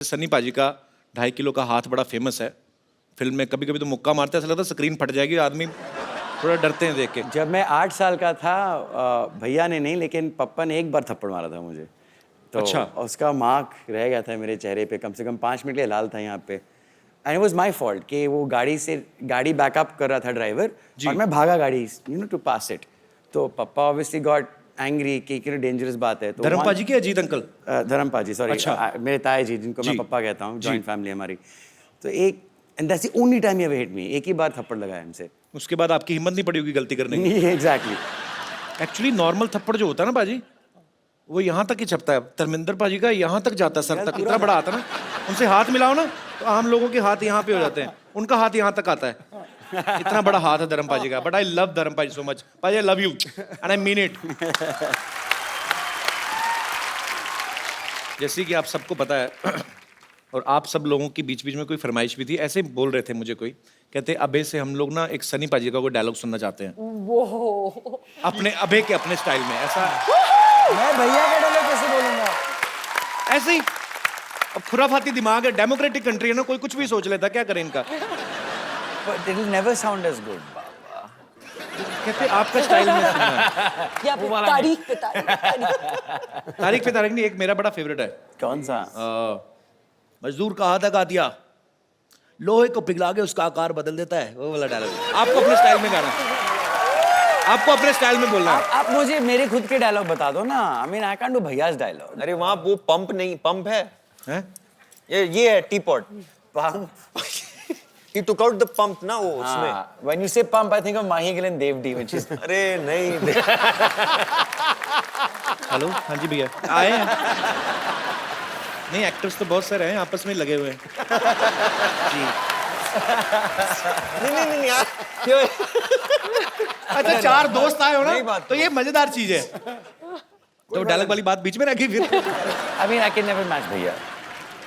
सन्नी पाजी का 2.5 किलो का हाथ बड़ा फेमस है फिल्म में। कभी कभी तो मुक्का मारते हैं, ऐसा लगता है स्क्रीन फट जाएगी, आदमी थोड़ा डरते हैं देख के। जब मैं 8 साल का था भैया ने नहीं लेकिन पप्पा ने एक बार थप्पड़ मारा था मुझे, तो अच्छा। उसका मार्क रह गया था मेरे चेहरे पे, कम से कम 5 मिनट के लिए लाल था यहाँ पे। And it was my fault कि वो गाड़ी बैकअप कर रहा था ड्राइवर और मैं भागा गाड़ी टू पास इट। तो पप्पा ऑब्वियसली गॉट एंग्री कि डेंजरस बात है। तो धर्म पाजी के अजीत अंकल? धर्म पाजी, सॉरी। अच्छा। मेरे ताया जी जिनको मैं पप्पा कहता हूँ, जॉइंट फैमिली हमारी। तो एक and that's the only time he ever hit me, एक ही बार थप्पड़ लगाया हमसे। उसके बाद आपकी हिम्मत नहीं पड़ी होगी गलती करने की। एग्जैक्टली। एक्चुअली नॉर्मल थप्पड़ जो होता है ना पाजी, वो यहाँ तक ही छपता है। धर्मेंद्र पाजी का यहाँ तक जाता है, सर तक, इतना बड़ा आता है ना। उनसे हाथ मिलाओ ना तो आम लोगों के हाथ यहाँ पे हो जाते हैं, उनका हाथ यहाँ तक आता है। इतना बड़ा हाथ है धर्म पाजी का। बट आई लव धर्म पाजी सो मच। पाजी I love you and I mean it. जैसे कि आप सबको पता है और आप सब लोगों की बीच बीच में कोई फरमाइश भी थी, ऐसे बोल रहे थे मुझे कोई, कहते अबे से हम लोग ना एक सनी पाजी का कोई डायलॉग सुनना चाहते हैं। वो अपने अबे के अपने स्टाइल में। ऐसा मैं भैया का डायलॉग कैसे बोलूंगा? ऐसे ही अब खुराफाती दिमाग है, डेमोक्रेटिक कंट्री है ना, कोई कुछ भी सोच लेता, क्या करें इनका। But it will never sound as good. कहते आपका स्टाइल में सुनना है। या फिर तारीख पे तारीख। तारीख पे तारीख नहीं, एक मेरा बड़ा फेवरेट है। कौन सा? मजदूर का हाथ का दिया, लोहे को पिघला के उसका आकार बदल देता है, वो वाला डायलॉग। आपको अपने स्टाइल में गाना, आपको अपने स्टाइल में बोलना है। आप मुझे मेरे खुद के डायलॉग बता दो ना। I mean I can do भैयास डायलॉग। अरे वहाँ वो पंप नहीं, पंप है, हैं? ये है T pot. He took out the pump ना वो उसमें। When you say pump, I think of Mahi Gill and Dev D, which is अरे नहीं। हेलो, हाँ जी भैया आए हैं। नहीं, एक्टर्स तो बहुत सारे हैं, आपस में लगे हुए हैं जी। नहीं यार, क्यों? अच्छा, 4 दोस्त आए हो नहीं ना, बात तो ये मजेदार चीज है। तो डायलॉग वाली बात बीच में रखी फिर। I mean I can never match भैया।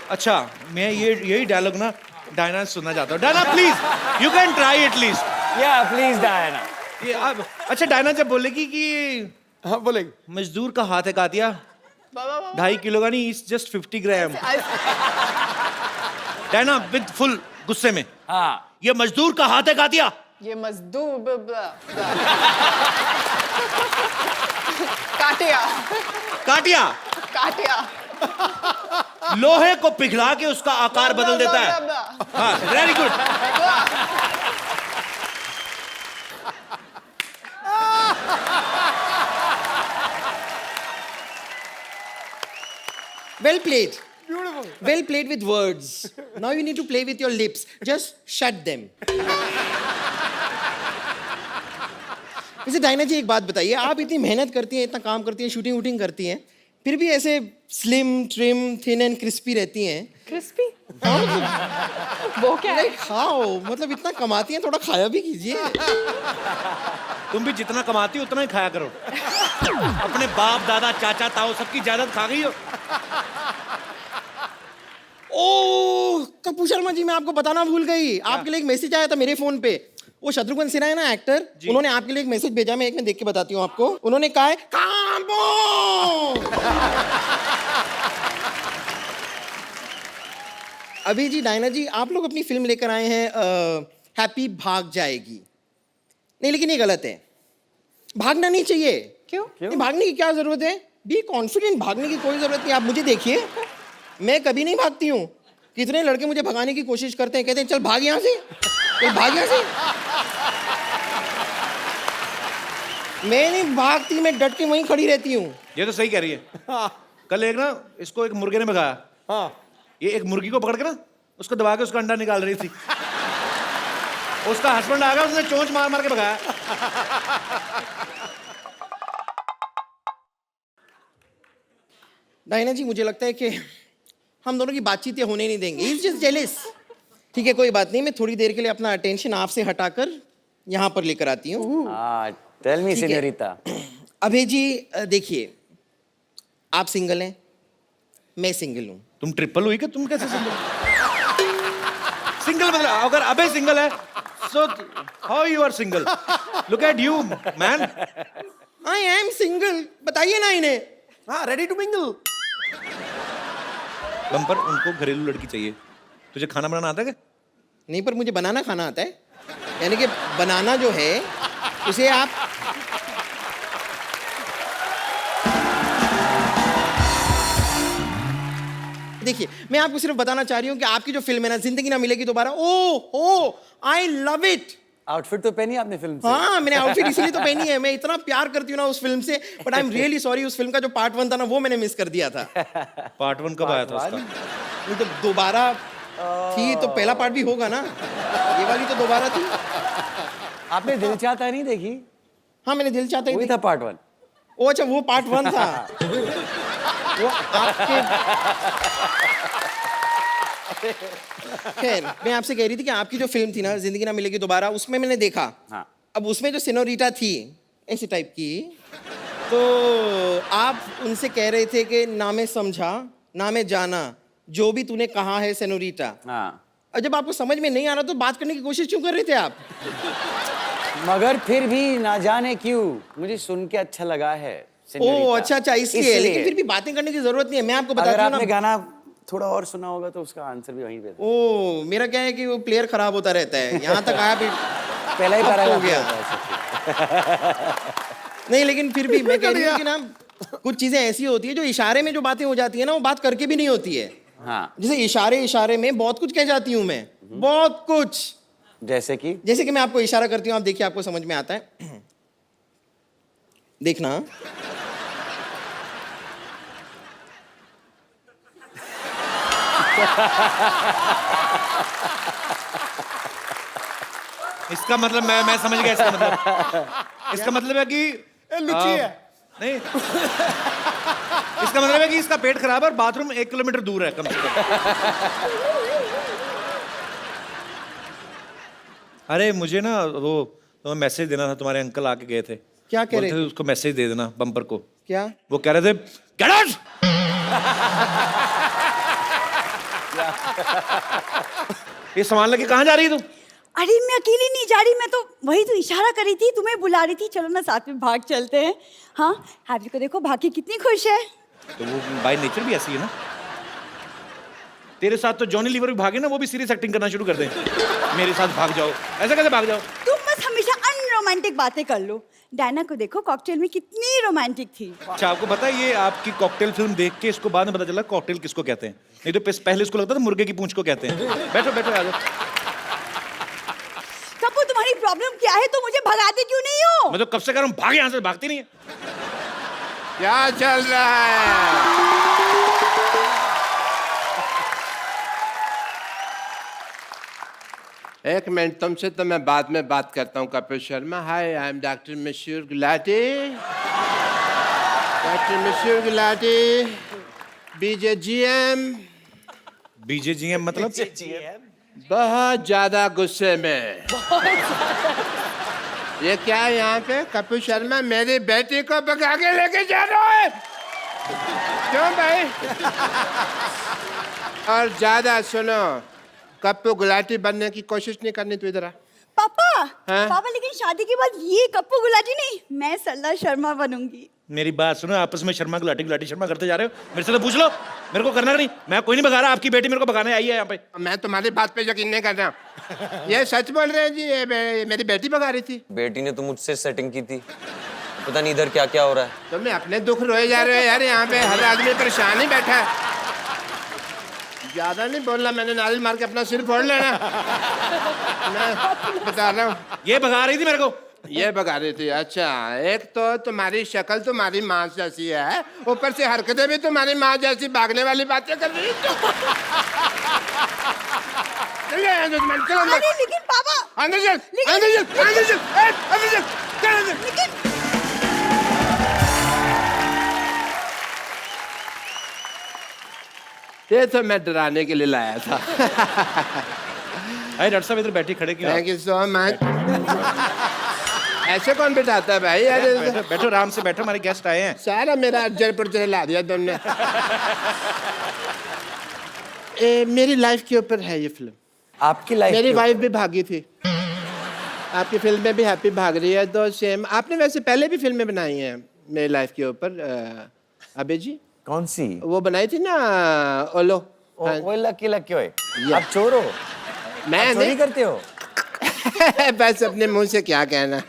अच्छा, मैं यही डायलॉग ना डायना सुनना चाहता हूँ। Diana please, you can try at least. Yeah, please Diana। ये अच्छा, डायना जब बोलेगी कि हाँ बोलेगी, मजदूर का हाथ है कातिया, 2.5 किलो का नहीं, it's just 50 gram. Diana with full गुस्से में, हाँ, ये मजदूर का हाथ है कातिया, ये मजदूर काटिया काटिया काटिया लोहे को पिघला के उसका आकार बदल देता है। हाँ, very good. Well played. Beautiful. Well played with words. Now you need to play with your lips. Just shut them. वैसे डायना जी एक बात बताइए, आप इतनी मेहनत करती हैं, इतना काम करती हैं, शूटिंग वूटिंग करती हैं, फिर भी ऐसे slim trim thin and crispy रहती हैं। क्रिस्पी वो क्या है? खाओ, मतलब इतना कमाती हैं, थोड़ा खाया भी कीजिए। तुम भी जितना कमाती हो उतना ही खाया करो। अपने बाप दादा चाचा ताऊ सबकी जायदाद खा गई हो। ओह कपूर शर्मा जी, मैं आपको बताना भूल गई, आपके लिए एक मैसेज आया था मेरे फोन पे। वो शत्रुघ्न सिन्हा है ना एक्टर, उन्होंने आपके लिए एक मैसेज भेजा, मैं एक में देख के बताती हूँ आपको। उन्होंने कहा है कांबो। अभी जी डायना जी, आप लोग अपनी फिल्म लेकर आए हैं हैप्पी भाग जाएगी। नहीं, लेकिन ये गलत है, भागना नहीं चाहिए। क्यों? नहीं, भागने की क्या जरूरत है? बी कॉन्फिडेंट, भागने की कोई जरूरत नहीं। आप मुझे देखिए, मैं कभी नहीं भागती हूँ। कितने लड़के मुझे भगाने की कोशिश करते हैं, कहते हैं चल भाग यहाँ से, चल भाग यहाँ से। मैं नहीं भागती, मैं डट के वहीं खड़ी रहती हूँ। ये तो सही कह रही है। कल एक ना इसको एक मुर्गे ने भगाया। हाँ ये एक मुर्गी को पकड़ के ना उसको दबा के उसका अंडा निकाल रही थी। उसका हस्बैंड आ गया, उसने चोंच मार मार के भगाया। डायना जी, मुझे लगता है कि हम दोनों की बातचीत ये होने नहीं देंगे। He's just jealous। ठीक है, कोई बात नहीं, मैं थोड़ी देर के लिए अपना अटेंशन आपसे हटाकर यहाँ पर लेकर आती हूँ। टेल मी ठीक है। सीनियोरिटा। अभय जी देखिए, आप सिंगल हैं, मैं सिंगल हूँ। तुम ट्रिपल हुई क्या? तुम कैसे सिंगल? सिंगल मतलब अगर अबे सिंगल है, so how you are single? Look at you, man. I am single। बताइए ना इन्हें। हाँ, रेडी टू मिंगल। बम्पर उनको घरेलू लड़की चाहिए। तुझे खाना बनाना आता है क्या? नहीं, पर मुझे बनाना खाना आता है। यानी कि बनाना जो है उसे आप देखिए, मैं आपको सिर्फ बताना चाह रही हूँ कि आपकी जो फिल्म है ना, जिंदगी ना मिलेगी दोबारा, ओ आई लव इट। आउटफिट तो पहनी आपने फिल्म से? हाँ, मैंने आउटफिट इसीलिए तो पहनी है। मैं इतना प्यार करती हूँ ना उस फिल्म से, but I am really sorry, उस फिल्म का जो पार्ट 1 था ना, वो मैंने मिस कर दिया था। पार्ट 1 कब आया था उसका? नहीं तो दोबारा थी तो पहला पार्ट भी होगा ना, ये वाली तो दोबारा थी। आपने दिल चाहता नहीं देखी? हाँ, मैंने दिल चाहता ही वही देखी। था पार्ट 1। ओ अच्छा, वो पार्ट 1 था। वो आपके खैर, मैं आपसे कह रही थी कि आपकी जो फिल्म थी ना, जिंदगी ना मिलेगी दोबारा, उसमें मैंने देखा। हाँ। अब उसमें जो सिनोरिटा थी ऐसी टाइप की, तो आप उनसे कह रहे थे कि ना मैं समझा ना मैं जाना, जो भी तूने कहा है सिनोरिटा। हाँ। और जब आपको समझ में नहीं आ रहा तो बात करने की कोशिश क्यों कर रहे थे आप? मगर फिर भी ना जाने क्यों मुझे सुन के अच्छा लगा है। ओ अच्छा, इसलिए। लेकिन फिर भी बातें करने की जरूरत नहीं है, मैं आपको अगर बताती हूँ आपने ना। गाना थोड़ा और सुना होगा तो उसका आंसर भी वहीं पे था। ओ, मेरा क्या है कि वो प्लेयर खराब होता रहता है, यहाँ तक आया फिर पहला ही पैराग्राफ हो गया। नहीं, लेकिन फिर भी मैं कह रही हूँ कि ना, कुछ चीजें ऐसी होती है जो इशारे में जो बातें हो जाती है ना, वो बात करके भी नहीं होती है। हाँ। जैसे इशारे में बहुत कुछ कह जाती हूँ मैं, बहुत कुछ। जैसे कि मैं आपको इशारा करती हूँ, आप देखिए आपको समझ में आता है। देखना। इसका मतलब मैं समझ गया। इसका मतलब है कि लुच्ची है। नहीं, इसका मतलब है कि इसका पेट खराब है और बाथरूम 1 किलोमीटर दूर है कम से कम। अरे मुझे ना वो तो मैसेज देना था, तुम्हारे अंकल आके गए थे। क्या कह रहे बोलते थे? उसको मैसेज दे देना बम्पर को। क्या? वो कह रहे थे गेट आउट। ये सामान लेके कहाँ जा रही है तू? अरे मैं अकेली नहीं जा रही, मैं तो वही तो इशारा करी थी, तुम्हें बुला रही थी, चलो ना साथ में भाग चलते हैं। हाँ, हैप्पी को देखो, भाग के कितनी खुश है। तो वो बाय नेचर भी ऐसी है ना। तेरे साथ तो जॉनी लीवर भी भागे ना, वो भी सीरियस एक्टिंग करना शुरू कर दे। मेरे साथ भाग जाओ, ऐसा कैसे भाग जाओ? तुम बस हमेशा अनरोमांटिक बातें कर लो। डायना को देखो, कॉकटेल में कितनी रोमांटिक थी। अच्छा, आपको पता है ये आपकी कॉकटेल फिल्म देख के इसको बाद में पता चला कॉकटेल किसको कहते हैं। नहीं तो पहले इसको लगता था मुर्गे की पूंछ को कहते हैं। बैठो बैठो, आ जाओ। कपूर, तुम्हारी प्रॉब्लम क्या है? तुम मुझे भगाते क्यों नहीं हो? मैं तो कब से कह रहा हूँ भाग यहाँ से, भागती नहीं है। क्या चल रहा है? एक मिनट, तुमसे तो मैं बाद में बात करता हूँ कपिल शर्मा। हाय, आई एम डॉक्टर मशहूर गुलाटी। डॉक्टर मशहूर गुलाटी, BJGM। BJGM मतलब? बहुत ज्यादा गुस्से में। ये क्या है यहाँ पे? कपिल शर्मा मेरी बेटी को भगा के लेके जा रहा है। क्यों भाई? और ज्यादा सुनो, कप्पू गुलाटी बनने की कोशिश नहीं करनी। तू इधर आ। पापा, हाँ? पापा, लेकिन शादी के बाद ये कप्पू गुलाटी नहीं, मैं सरला शर्मा बनूंगी। मेरी बात सुनो, आपस में शर्मा गुलाटी शर्मा करते जा रहे हो। मेरे से तो पूछ लो, मेरे को करना नहीं। मैं कोई नहीं भगा रहा, आपकी बेटी मेरे को भगाने आई है यहाँ पे। मैं तुम्हारी बात पे यकीन नहीं कर रहा। ये सच बोल रहे हैं जी? ये मेरी बेटी भगा रही थी। बेटी ने तो मुझसे सेटिंग की थी, पता नहीं इधर क्या क्या हो रहा है। तुम्हें अपने दुख रोए जा रहे हो यार, यहाँ पे हर आदमी परेशान ही बैठा है। ज्यादा नहीं बोलना, मैंने नारियल मार के अपना सिर फोड़ लेना। मैं बता रहा हूँ। ये भगा रही थी मेरे को। ये भगा रही थी? अच्छा, एक तो तुम्हारी शक्ल तुम्हारी माँ जैसी है, ऊपर से हरकतें भी तुम्हारी माँ जैसी, भागने वाली बातें कर रही है। चलो अंदर। अरे लेकिन पापा, अंदर चल, अंदर चल, अंदर चल, अंदर चल, चल अंदर। लेकिन ये तो मैं डराने के लिए लाया था। अरे डॉक्टर साहब इधर बैठी खड़े क्यों? Thank you so much. ऐसे कौन बिठाता है भाई? अरे बैठो बैठो, आराम से बैठो, हमारे गेस्ट आए हैं। सारा मेरा जयपुर से हिला दिया तुमने। मेरी लाइफ के ऊपर है ये फिल्म। आपकी लाइफ मेरी वाइफ भी भागी थी, आपकी फिल्म में भी हैप्पी भाग रही है, तो सेम। आपने वैसे पहले भी फिल्में बनाई हैं मेरी लाइफ के ऊपर, अबे जी। कौन सी? वो बनाई थी ना, ओलो। वो लकी लकी होए आप चोर हो मैं चोरी नहीं करते हो बस अपने मुंह से क्या कहना।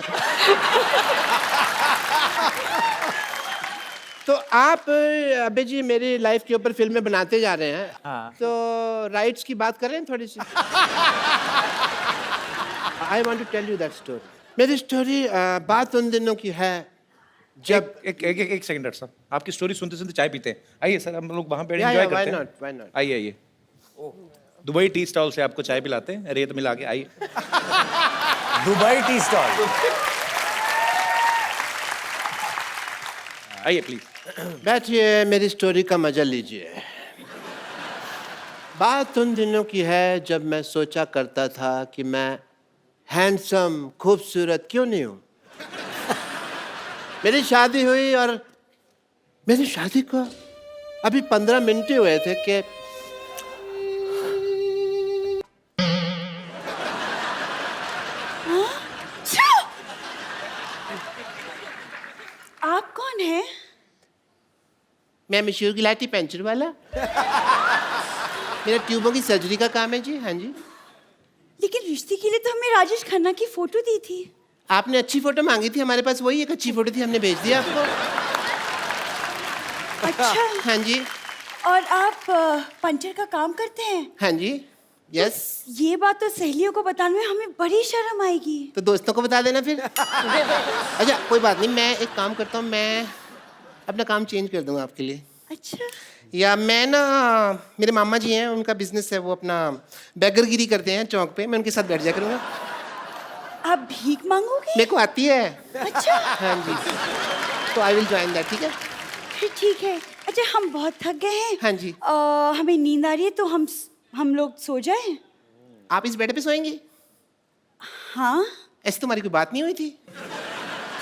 तो आप अबे जी मेरी लाइफ के ऊपर फिल्में बनाते जा रहे हैं। हाँ। तो राइट्स की बात करें थोड़ी सी। I want to tell you that story. मेरी स्टोरी बात उन दिनों की है जब एक सेकंड डॉक्टर साहब, आपकी स्टोरी सुनते सुनते चाय पीते हैं। आइए सर, हम लोग वहाँ पे या, एंजॉय why करते हैं। not, why not? आइए आइए, दुबई टी स्टॉल से आपको चाय पिलाते हैं, रेत मिला के। आइए। दुबई टी स्टॉल आइए प्लीज। बैठिए, मेरी स्टोरी का मजा लीजिए। बात उन दिनों की है जब मैं सोचा करता था कि मैं हैंडसम खूबसूरत क्यों नहीं हूं। मेरी शादी हुई और मेरी शादी को अभी 15 मिनट ही हुए थे कि आप कौन है? मैं मशहूर गिलाटी पेंचर वाला। मेरा ट्यूबों की सर्जरी का काम है जी। हाँ जी। लेकिन रिश्ते के लिए तो हमें राजेश खन्ना की फोटो दी थी। आपने अच्छी फोटो मांगी थी, हमारे पास वही एक अच्छी फोटो थी, हमने भेज दिया आपको। अच्छा। हाँ जी। और आप पंचर का काम करते हैं? हाँ जी। यस। ये बात तो सहेलियों को बताने में हमें बड़ी शर्म आएगी। तो दोस्तों को बता देना फिर। अच्छा कोई बात नहीं, मैं एक काम करता हूँ, मैं अपना काम चेंज कर दूंगा आपके लिए। अच्छा। या मैं ना, मेरे मामा जी हैं, उनका बिजनेस है, वो अपना बैगरगिरी करते हैं चौक पे, मैं उनके साथ बैठ जाया करूँगा। आप भीख मांगोगे? मेरे को आती है। अच्छा। हाँ जी। तो आई विल ज्वाइन दैट। ठीक है। फिर ठीक है। अच्छा हम बहुत थक गए हैं। हाँ जी। हमें नींद आ रही है, तो हम लोग सो जाएं? आप इस बेड पे सोएंगे? हाँ। ऐसी तुम्हारी कोई बात नहीं हुई थी?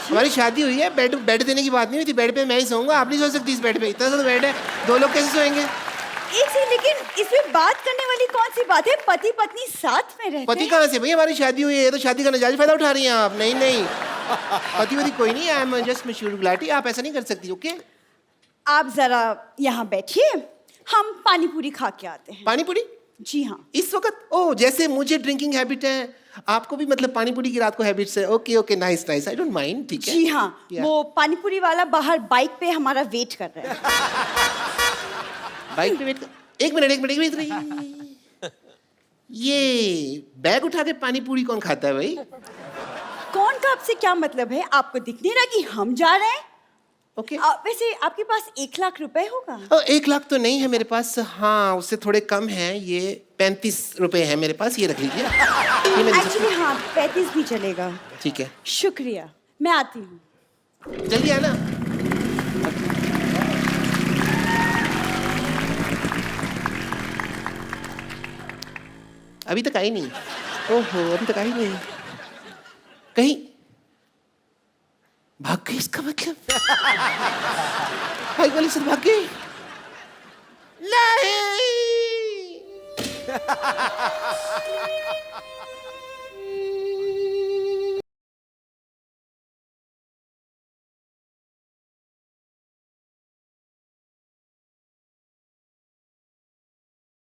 हमारी शादी हुई है, बेड देने की बात नहीं हुई थी। बेड पे मैं ही सोऊंगा, आप नहीं सो सकती इस बेड पे। इतना सा बेड है, 2 लोग कैसे सोएंगे? एक सेकंड, लेकिन इसमें बात करने वाली कौन सी बात है? पति पत्नी साथ में रहते पति हैं। कहाँ से भैया, हमारी शादी हुई है, ये तो शादी का नजायज फायदा उठा रही हैं आप। नहीं नहीं, पति वति कोई नहीं, आई एम जस्ट मशहूर गुलाटी। आप ऐसा नहीं कर सकती। ओके। आप जरा यहाँ बैठिए, हम पानी पूरी खा के आते हैं। पानी पूरी जी हाँ। इस वक्त? ओह, जैसे मुझे ड्रिंकिंग हैबिट है, आपको भी मतलब पानी पूरी की रात को हैबिट्स है। Okay okay, nice nice, I don't mind. ठीक है। जी हाँ। Yeah. वो पानी पूरी वाला बाहर बाइक पे हमारा वेट कर रहा है। बाइक पे वेट कर। एक मिनट वेट रही। ये बैग उठा के पानी पूरी कौन खाता है भाई? कौन का आपसे क्या मतलब है? आपको दिख नहीं रहा कि हम जा रहे हैं? ओके। वैसे आपके पास 1 लाख रुपए होगा? 1 लाख तो नहीं है मेरे पास, हाँ उससे थोड़े कम है। ये 35 रुपए है मेरे पास, ये रख लीजिए। ये मैं दे सकती एक्चुअली हाँ, 35 भी चलेगा। हूँ। ठीक है, शुक्रिया, मैं आती हूँ। जल्दी आना। अभी तक आई नहीं। ओहो, अभी तक आई नहीं। कहीं भाग गई इसका मतलब? बाइक वाली सर भाग गई? नहीं।